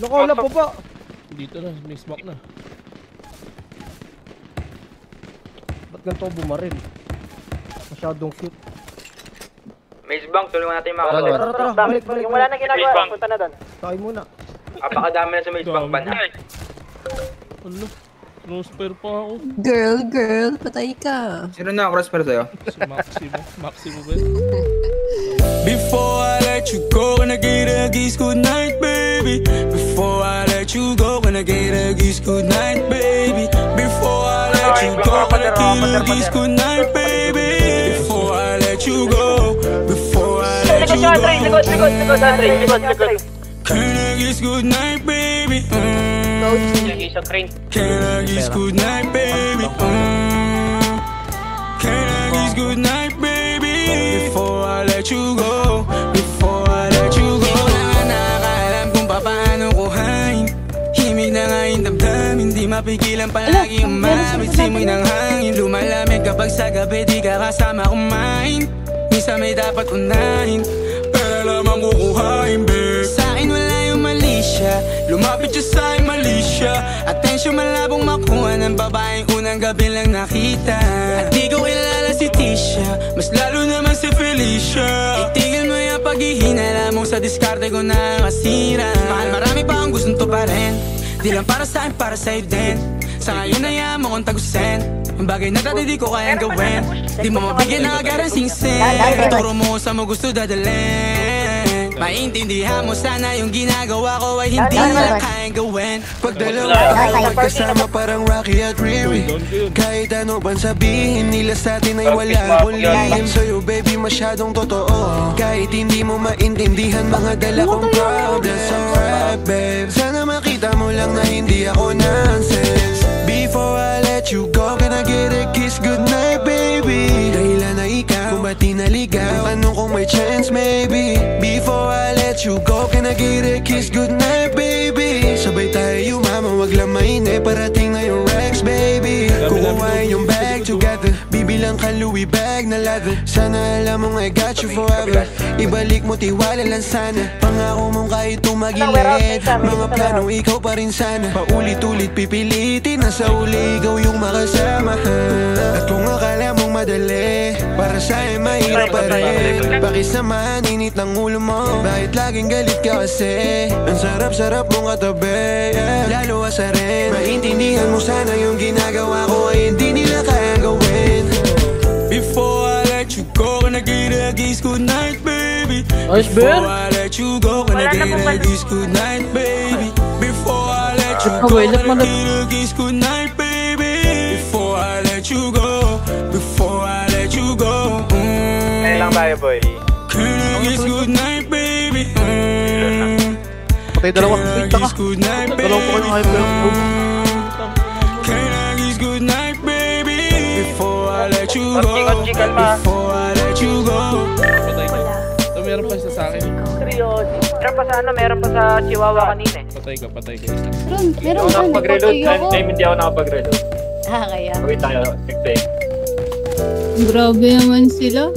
Nakala pa ba? Dito na, may smoke na. Ba't ganito ako bumaril? Masyadong cute. Maze Bank, tulungan natin yung mga kapatid. Tara, balik. Yung wala na ginagawa, punta na doon. Sakay muna. Apakadami na sa Maze Bank ban. Ano? Crossfire pa ako. Girl, patay ka. Sino na crossfire sa'yo? Si Maximo ba? Before I let you go, gonna get a kiss good night, baby. Before I let you go, gonna get a kiss good night, baby. Before I let you go, gonna get a kiss good night, baby. Before I let you go, before I let you go. Can I kiss good night, baby? Can I kiss good night, baby? Can I kiss good night, baby? Before I let you go, before I let you go. Di ko na nga nakakaalam kung paano kuhain. Himig na nga yung damdamin, di mapigilan palagi umamit. Simoy ng hangin, lumalamig kapag sa gabi di ka kasama kumain. Minsan may dapat unahin, pero lamang kukuhain, babe. Sa'kin wala yung mali siya, lumapit siya sa'kin mali siya. Atensyon malabong makuha ng babaeng unang gabi lang nakita. At di ko kilala si Tisha, mas lalo naman si Felicia. Itigil mo yung paghihinala mo sa diskarte ko na masira. Mahal marami pa ang gustong to pa rin, di lang para sa'kin, para sa'yo din. Sa ngayon na yaman kong tagusin, ang bagay na dati di ko kayang gawin. Di mo mabigyan na agad ang singsing. Ituro mo sa mo gusto dadalhin. Maintindihan mo sana yung ginagawa ko ay hindi na kayang gawin. Pag dalawa tayo magkasama parang Rocky at Riri. Kahit ano bang sabihin nila sa atin ay wala akong lihim. Sa'yo baby masyadong totoo, kahit hindi mo maintindihan mga dala kong problems. Alright babe, sana makita mo lang na hindi ako nonsense. Before I let you go, can I get a kiss goodnight baby? Dahilan na ikaw, kung ba't di naligaw, tanong kung may chance maybe. Before I let you go, can I get a kiss goodnight baby? Sabay tayo mama, wag lang mainip, parating na yung Rex baby. Kukuhain yung bag together, bibilang ka Louis bag na leather. Sana alam mong I got you forever, ibalik mo tiwala lang sana. Pangako mong kahit tumagilid, mga planong ikaw pa rin sana. Paulit-ulit pipilitin, nasa uli ikaw yung makasama. At kung akala mong madali, para sa'yo mahirap pa rin. Pakisamahan, init ng ulo mo, bakit laging galit ka kasi? Ang sarap-sarap mong katabi, lalo asarin. Maintindihan mo sana yung ginagawa ko ay hindi nila kayang gawin. Before I let you go, gonna get a kiss good night, baby. Before I let you go, gonna get a kiss good night, baby. Before I let you go, gonna get a kiss good night, baby. Before I let you go, before I let you go. Kaya lang tayo boy. Can I kiss good night, baby? Patay dalawa. Kiss good night, baby. Dalawa ko kayo hyper. Can I kiss good night, baby? Before I let you go, before I let you go. Patay ka. Ito meron pa isa sa akin. Seryoso. Meron pa sa ano, meron pa sa Chihuahua kanina eh. Patay ka isa. Meron pa Pag-reload, hindi ako nakapag-reload. Kaya. Wait tayo, 6 Grabe naman sila.